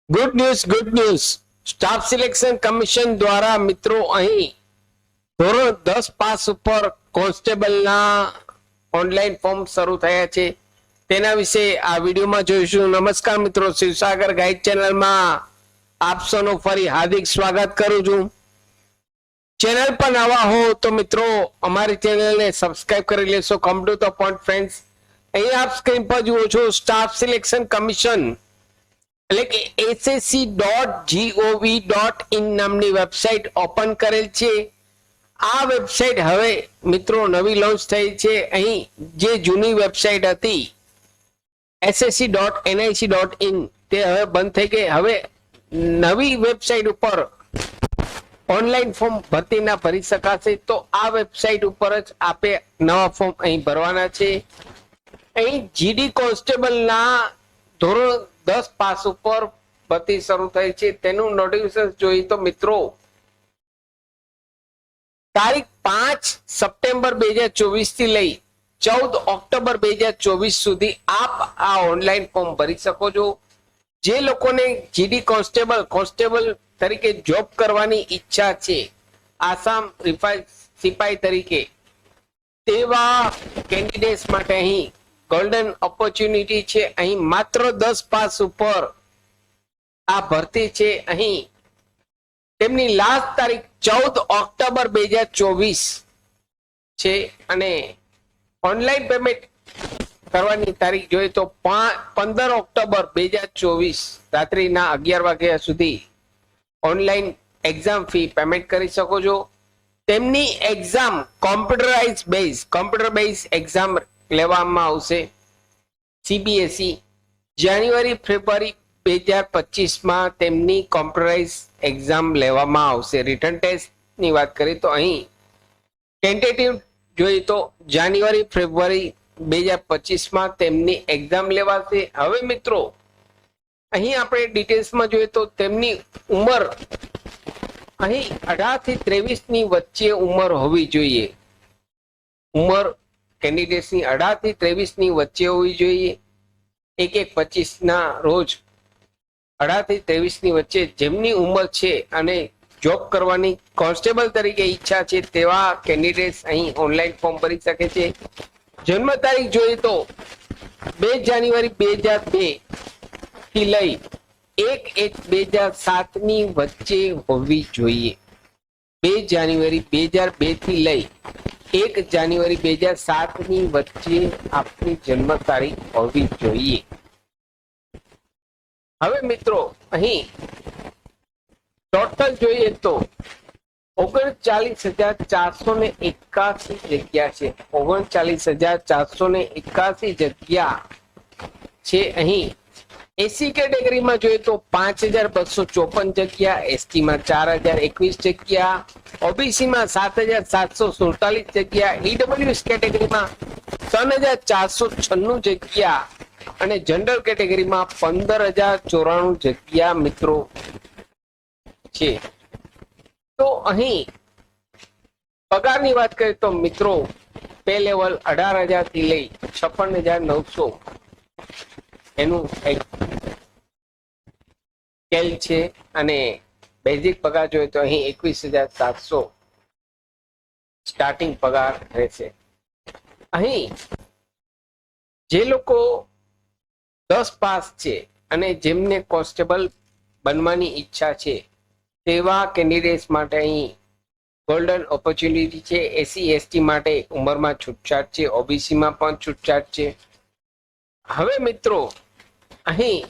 Good news staff selection commission દ્વારા મિત્રો અહીં ધોરણ 10 પાસ ઉપર કોન્સ્ટેબલના ઓનલાઈન ફોર્મ શરૂ થયા છે તેના વિશે આ વિડીયોમાં જોઈશું. નમસ્કાર મિત્રો, શિવસાગર ગાઈડ ચેનલમાં આપ સૌનું ફરી હાર્દિક સ્વાગત કરું છું. ચેનલ પર નવા હો તો મિત્રો અમારી ચેનલને સબસ્ક્રાઇબ કરી લેશો. Come to the point friends, અહીં આપ સ્ક્રીન પર જુઓ છો સ્ટાફ સિલેક્શન કમિશન એટલે કે ssc.gov.in નામની વેબસાઇટ ઓપન કરેલ છે. આ વેબસાઇટ હવે મિત્રો નવી લોન્ચ થઈ છે. અહીં જે જૂની વેબસાઇટ હતી ssc.nic.in તે હવે બંધ થઈ ગઈ. હવે નવી વેબસાઇટ ઉપર ઓનલાઈન ફોર્મ ભરતીના ભરી શકાશે. તો આ વેબસાઇટ ઉપર જ આપે નવા ફોર્મ અહીં ભરવાના છે. અહીં જીડી કોન્સ્ટેબલના ધોરણ 10 પાસ ઉપર ભરતી શરૂ થઈ છે. તેનું નોટિફિકેશન જોઈએ તો મિત્રો તારીખ 5 સપ્ટેમ્બર 2024 થી લઈ 14 ઓક્ટોબર 2024 સુધી આપ આ ઓનલાઈન ફોર્મ ભરી શકો છો. જે લોકોને જીડી કોન્સ્ટેબલ તરીકે જોબ કરવાની ઈચ્છા છે, આસામ સિપાઈ તરીકે, તેવા કેન્ડિડેટ્સ માટે અહીં ગોલ્ડન ઓપોર્ચ્યુનિટી છે. અહીં માત્ર 10 પાસ ઉપર આ ભરતી છે. અહીં તેમની લાસ્ટ તારીખ 14 ઓક્ટોબર 2024 છે અને ઓનલાઈન પેમેન્ટ કરવાની તારીખ જોઈએ તો 15 ઓક્ટોબર 2024 રાત્રિના 11 વાગ્યા સુધી ઓનલાઈન એક્ઝામ ફી પેમેન્ટ કરી શકો છો. તેમની એક્ઝામ કોમ્પ્યુટર બેઝ એક્ઝામ લેવામાં આવશે. સીબીએસઈ જાન્યુઆરી ફેબ્રુઆરી 2025 તેમની કોમ્પ્યુટરાઇઝ એક્ઝામ લેવામાં આવશે. રિટર્ન ટેસ્ટની વાત કરીએ તો અહીં ટેન્ટેટિવ જોઈએ તો જાન્યુઆરી ફેબ્રુઆરી 2025 તેમની એક્ઝામ લેવાશે. હવે મિત્રો અહીં આપણે ડિટેલ્સમાં જોઈએ તો તેમની ઉંમર અહીં 18 થી 23 ની વચ્ચે ઉંમર હોવી જોઈએ. ઉંમર કેન્ડિડેટ્સની 18 થી 23 ની વચ્ચે હોવી જોઈએ. 1/1/25 ના રોજ 18 થી 23 ની વચ્ચે જેમની ઉંમર છે અને જોબ કરવાની કોન્સ્ટેબલ તરીકે ઈચ્છા છે તેવા કેન્ડિડેટ્સ અહીં ઓનલાઈન ફોર્મ ભરી શકે છે. જન્મ તારીખ જોઈએ તો 2 જાન્યુઆરી 2002 થી લઈ 1/1/2007 ની વચ્ચે હોવી જોઈએ. 2 જાન્યુઆરી 2002 થી લઈ 1 જાન્યુઆરી 2007 ની વચ્ચે આપની જન્મ તારીખ હોવી જોઈએ. હવે મિત્રો અહીં ટોટલ જોઈએ તો 39,481 જગ્યા છે. 39,481 જગ્યા છે. અહીં એસી કેટેગરીમાં જોઈએ તો 5,254 જગ્યા, એસટી માં 4,021 જગ્યા, ઓબીસી માં 7,747 જગ્યા, ઈડબ્લ્યુએસ કેટેગરીમાં 3,496 જગ્યા અને જનરલ કેટેગરીમાં 15,094 જગ્યા મિત્રો છે. તો અહીં પગારની વાત કરીએ તો મિત્રો પે લેવલ 18,000 થી લઈ 56,900 એનું સ્કેલ છે અને બેઝિક પગાર જોઈએ તો અહીં 21,700 સ્ટાર્ટિંગ પગાર રહેશે. અહીં જે લોકો 10 પાસ છે અને જેમને કોન્સ્ટેબલ બનવાની ઈચ્છા છે તેવા કેન્ડિડેટ્સ માટે અહીં ગોલ્ડન ઓપોર્ચ્યુનિટી છે. એસસી એસટી માટે ઉંમરમાં છૂટછાટ છે, ઓબીસીમાં પણ છૂટછાટ છે. હવે મિત્રો અહીં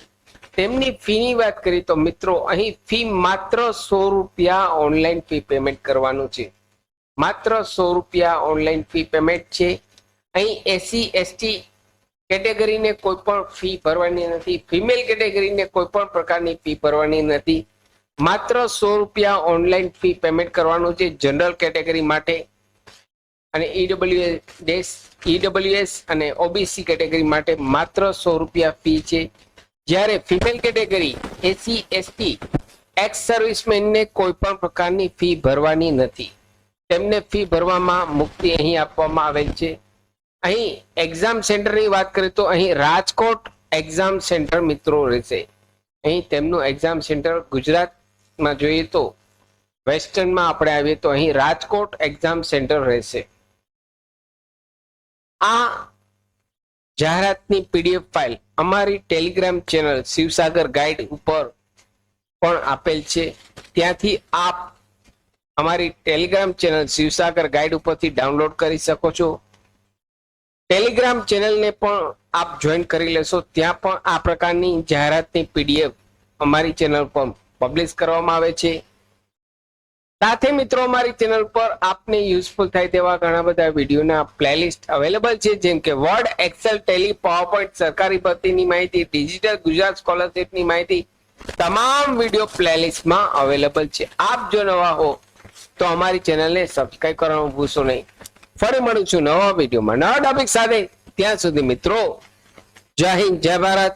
તેમની ફીની વાત કરીએ તો મિત્રો અહીં ફી માત્ર 100 રૂપિયા ઓનલાઈન ફી પેમેન્ટ કરવાનું છે. માત્ર 100 રૂપિયા ઓનલાઈન ફી પેમેન્ટ છે. અહીં એસસી એસટી કેટેગરીને કોઈ પણ ફી ભરવાની નથી. ફિમેલ કેટેગરીને કોઈ પણ પ્રકારની ફી ભરવાની નથી. માત્ર 100 રૂપિયા ઓનલાઈન ફી પેમેન્ટ કરવાનું છે જનરલ કેટેગરી માટે અને ઈડબ્લ્યુએસ અને ઓબીસી કેટેગરી માટે માત્ર 100 રૂપિયા ફી છે. જ્યારે female category SC ST ex સર્વિસમેનને કોઈ પણ પ્રકારની ફી ભરવાની નથી. તેમને ફી ભરવામાં મુક્તિ અહીં આપવામાં આવેલ છે. અહીં એક્ઝામ સેન્ટરની વાત કરીએ તો અહીં રાજકોટ એક્ઝામ સેન્ટર મિત્રો રહેશે. અહીં તેમનું એક્ઝામ સેન્ટર ગુજરાતમાં જોઈએ તો વેસ્ટર્નમાં આપણે આવીએ તો અહીં રાજકોટ એક્ઝામ સેન્ટર રહેશે. આ જાહેરાતની પીડીએફ ફાઇલ અમારી ટેલિગ્રામ ચેનલ શિવસાગર ગાઈડ ઉપર પણ આપેલ છે. ત્યાંથી આપ અમારી ટેલિગ્રામ ચેનલ શિવસાગર ગાઈડ ઉપરથી ડાઉનલોડ કરી શકો છો. ટેલિગ્રામ ચેનલને પણ આપ જોઈન કરી લેશો. ત્યાં પણ આ પ્રકારની જાહેરાતની પીડીએફ અમારી ચેનલ પર પબ્લિશ કરવામાં આવે છે. સાથે મિત્રો અમારી ચેનલ પર આપને યુઝફુલ થાય તેવા ઘણા બધા વિડીયોના પ્લેલિસ્ટ અવેલેબલ છે, જેમ કે વર્ડ, એક્સેલ, ટેલી, પાવરપોઈન્ટ, સરકારી ભરતીની માહિતી, ડિજિટલ ગુજરાત સ્કોલરશિપની માહિતી, તમામ વિડીયો પ્લેલિસ્ટમાં અવેલેબલ છે. આપ જો નવા હો તો અમારી ચેનલને સબસ્ક્રાઇબ કરવાનું ભૂલશો નહીં. ફરી મળું છું નવા વિડીયોમાં નવા ટોપિક સાથે. ત્યાં સુધી મિત્રો જય હિન્દ, જય ભારત.